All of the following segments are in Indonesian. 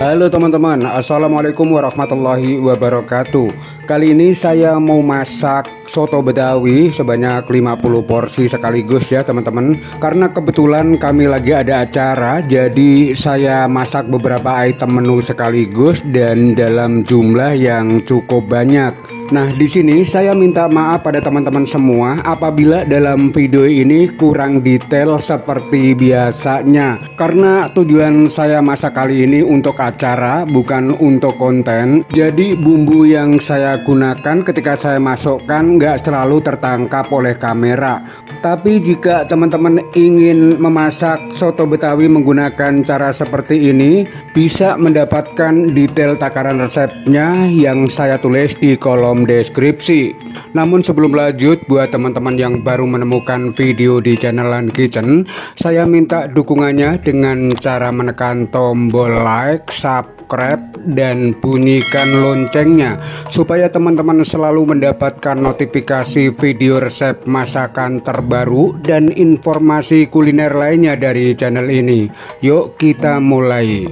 Halo teman-teman, assalamualaikum warahmatullahi wabarakatuh. Kali ini saya mau masak soto Betawi sebanyak 50 porsi sekaligus ya teman-teman. Karena kebetulan kami lagi ada acara, jadi saya masak beberapa item menu sekaligus dan dalam jumlah yang cukup banyak. Nah, di sini saya minta maaf pada teman-teman semua apabila dalam video ini kurang detail seperti biasanya. Karena tujuan saya masak kali ini untuk acara, bukan untuk konten. Jadi bumbu yang saya gunakan ketika saya masukkan nggak selalu tertangkap oleh kamera. Tapi jika teman-teman ingin memasak soto Betawi menggunakan cara seperti ini, bisa mendapatkan detail takaran resepnya yang saya tulis di kolom deskripsi. Namun sebelum lanjut, buat teman-teman yang baru menemukan video di channel Lan Kitchen, saya minta dukungannya dengan cara menekan tombol like, subscribe, dan bunyikan loncengnya supaya teman-teman selalu mendapatkan notifikasi video resep masakan terbaru dan informasi kuliner lainnya dari channel ini. Yuk kita mulai.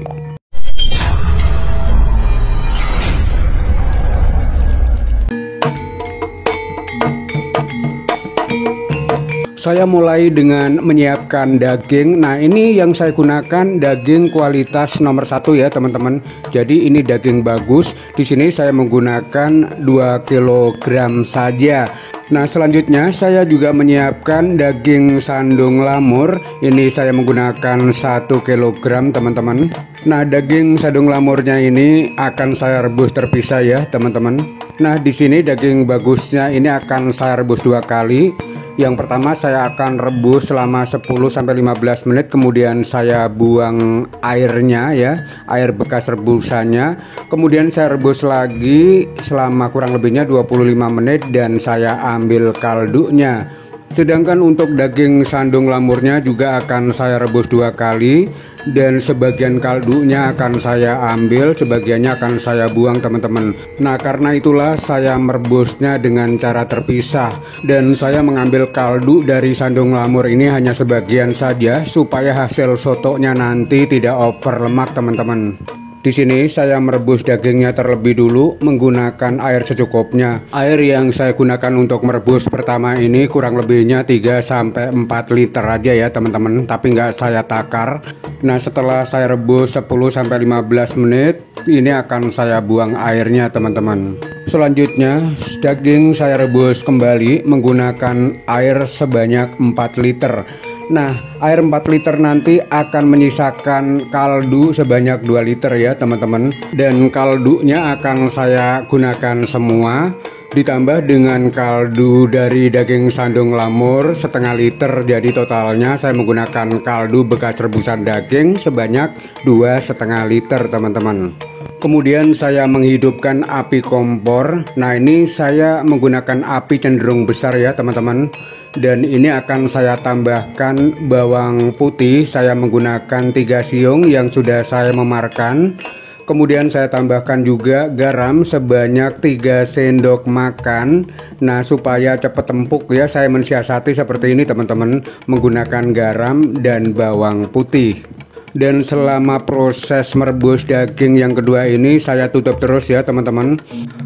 Saya mulai dengan menyiapkan daging. Nah, ini yang saya gunakan daging kualitas nomor 1 ya teman-teman. Jadi ini daging bagus. Di sini saya menggunakan 2 kg saja. Nah, selanjutnya saya juga menyiapkan daging sandung lamur. Ini saya menggunakan 1 kg teman-teman. Nah, daging sandung lamurnya ini akan saya rebus terpisah ya teman-teman. Nah, di sini daging bagusnya ini akan saya rebus 2 kali. Yang pertama saya akan rebus selama 10-15 menit, kemudian saya buang airnya ya, air bekas rebusannya. Kemudian saya rebus lagi selama kurang lebihnya 25 menit dan saya ambil kaldunya. Sedangkan untuk daging sandung lamurnya juga akan saya rebus 2 kali dan sebagian kaldunya akan saya ambil, sebagiannya akan saya buang teman-teman. Nah, karena itulah saya merebusnya dengan cara terpisah dan saya mengambil kaldu dari sandung lamur ini hanya sebagian saja supaya hasil sotonya nanti tidak over lemak teman-teman. Di sini saya merebus dagingnya terlebih dulu menggunakan air secukupnya. Air yang saya gunakan untuk merebus pertama ini kurang lebihnya 3-4 liter aja ya teman-teman, tapi nggak saya takar. Nah, setelah saya rebus 10-15 menit, ini akan saya buang airnya teman-teman. Selanjutnya daging saya rebus kembali menggunakan air sebanyak 4 liter. Nah, air 4 liter nanti akan menyisakan kaldu sebanyak 2 liter ya teman-teman. Dan kaldunya akan saya gunakan semua, ditambah dengan kaldu dari daging sandung lamur setengah liter. Jadi totalnya saya menggunakan kaldu bekas rebusan daging sebanyak 2,5 liter teman-teman. Kemudian saya menghidupkan api kompor. Nah, ini saya menggunakan api cenderung besar ya teman-teman. Dan ini akan saya tambahkan bawang putih. Saya menggunakan 3 siung yang sudah saya memarkan. Kemudian saya tambahkan juga garam sebanyak 3 sendok makan. Nah, supaya cepat empuk ya, saya mensiasati seperti ini teman-teman, menggunakan garam dan bawang putih. Dan selama proses merebus daging yang kedua ini saya tutup terus ya teman-teman.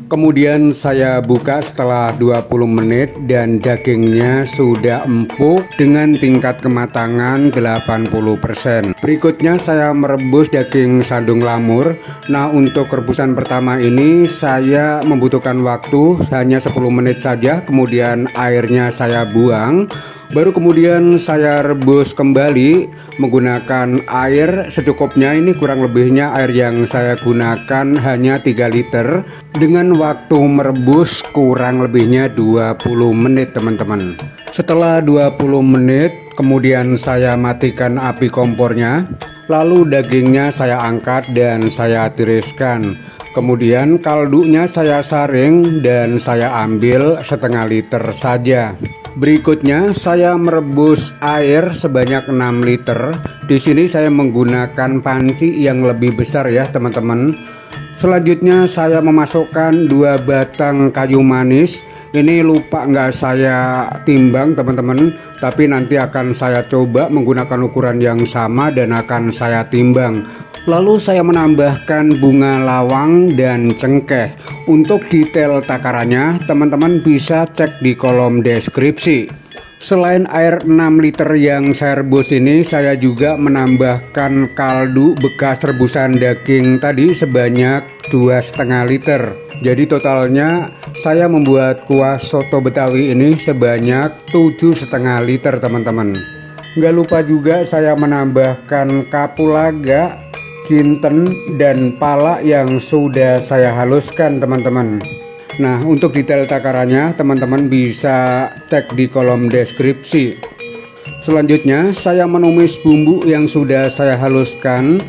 Kemudian saya buka setelah 20 menit dan dagingnya sudah empuk dengan tingkat kematangan 80%. Berikutnya saya merebus daging sandung lamur. Nah, untuk rebusan pertama ini saya membutuhkan waktu hanya 10 menit saja, kemudian airnya saya buang. Baru kemudian saya rebus kembali menggunakan air secukupnya. Ini kurang lebihnya air yang saya gunakan hanya 3 liter dengan waktu merebus kurang lebihnya 20 menit teman-teman. Setelah 20 menit kemudian saya matikan api kompornya. Lalu dagingnya saya angkat dan saya tiriskan. Kemudian kaldunya saya saring dan saya ambil setengah liter saja. Berikutnya saya merebus air sebanyak 6 liter. Di sini saya menggunakan panci yang lebih besar ya teman-teman. Selanjutnya saya memasukkan 2 batang kayu manis. Ini lupa nggak saya timbang teman-teman, tapi nanti akan saya coba menggunakan ukuran yang sama dan akan saya timbang. Lalu saya menambahkan bunga lawang dan cengkeh. Untuk detail takarannya teman-teman bisa cek di kolom deskripsi. Selain air 6 liter yang saya rebus ini, saya juga menambahkan kaldu bekas rebusan daging tadi sebanyak 2,5 liter. Jadi totalnya saya membuat kuah soto Betawi ini sebanyak 7,5 liter teman-teman. Nggak lupa juga saya menambahkan kapulaga, jinten, dan pala yang sudah saya haluskan teman-teman. Nah, untuk detail takarannya teman-teman bisa cek di kolom deskripsi. Selanjutnya saya menumis bumbu yang sudah saya haluskan.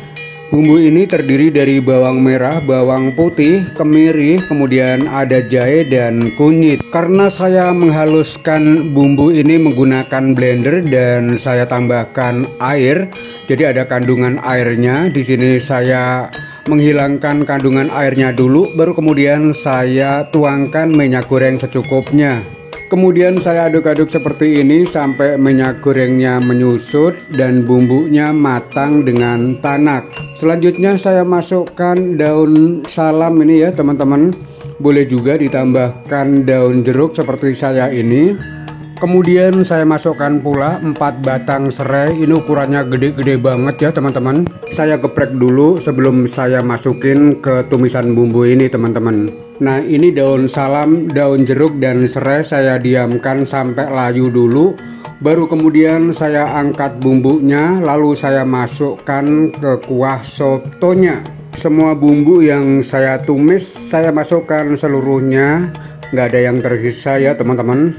Bumbu ini terdiri dari bawang merah, bawang putih, kemiri, kemudian ada jahe dan kunyit. Karena saya menghaluskan bumbu ini menggunakan blender dan saya tambahkan air, jadi ada kandungan airnya. Di sini saya menghilangkan kandungan airnya dulu, baru kemudian saya tuangkan minyak goreng secukupnya. Kemudian saya aduk-aduk seperti ini sampai minyak gorengnya menyusut dan bumbunya matang dengan tanak. Selanjutnya saya masukkan daun salam ini ya teman-teman. Boleh juga ditambahkan daun jeruk seperti saya ini. Kemudian saya masukkan pula 4 batang serai. Ini ukurannya gede-gede banget ya teman-teman. Saya geprek dulu sebelum saya masukin ke tumisan bumbu ini teman-teman. Nah, ini daun salam, daun jeruk, dan serai saya diamkan sampai layu dulu. Baru kemudian saya angkat bumbunya, lalu saya masukkan ke kuah sotonya. Semua bumbu yang saya tumis saya masukkan seluruhnya, nggak ada yang tersisa ya teman-teman.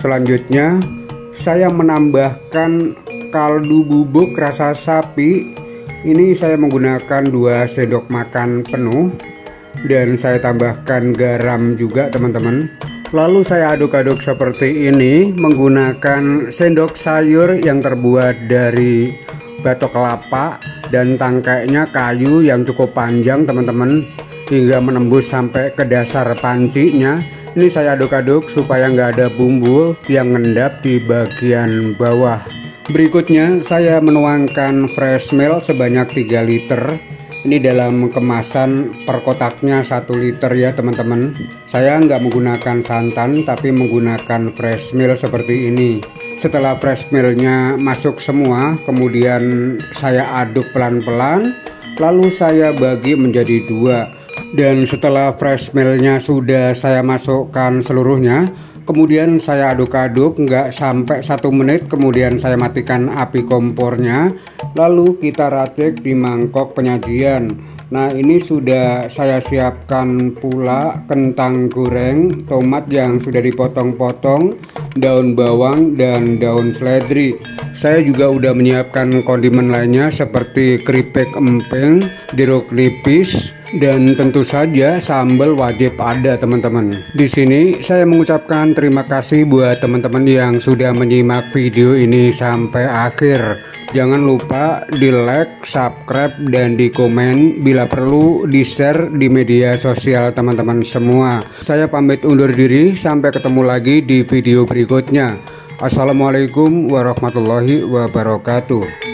Selanjutnya saya menambahkan kaldu bubuk rasa sapi. Ini saya menggunakan 2 sendok makan penuh. Dan saya tambahkan garam juga teman-teman. Lalu saya aduk-aduk seperti ini menggunakan sendok sayur yang terbuat dari batok kelapa dan tangkainya kayu yang cukup panjang teman-teman, hingga menembus sampai ke dasar pancinya. Ini saya aduk-aduk supaya nggak ada bumbu yang ngendap di bagian bawah. Berikutnya saya menuangkan fresh milk sebanyak 3 liter. Ini dalam kemasan per kotaknya 1 liter ya teman-teman. Saya nggak menggunakan santan tapi menggunakan fresh milk seperti ini. Setelah fresh milknya masuk semua, kemudian saya aduk pelan-pelan, lalu saya bagi menjadi 2. Dan setelah fresh milknya sudah saya masukkan seluruhnya, kemudian saya aduk-aduk nggak sampai 1 menit, kemudian saya matikan api kompornya. Lalu kita racik di mangkok penyajian. Nah, ini sudah saya siapkan pula kentang goreng, tomat yang sudah dipotong-potong, daun bawang, dan daun seledri. Saya juga udah menyiapkan kondimen lainnya seperti keripik emping, jeruk nipis, dan tentu saja sambal wajib ada teman-teman. Di sini saya mengucapkan terima kasih buat teman-teman yang sudah menyimak video ini sampai akhir. Jangan lupa di like, subscribe, dan di komen. Bila perlu di share di media sosial teman-teman semua. Saya pamit undur diri, sampai ketemu lagi di video berikutnya. Assalamualaikum warahmatullahi wabarakatuh.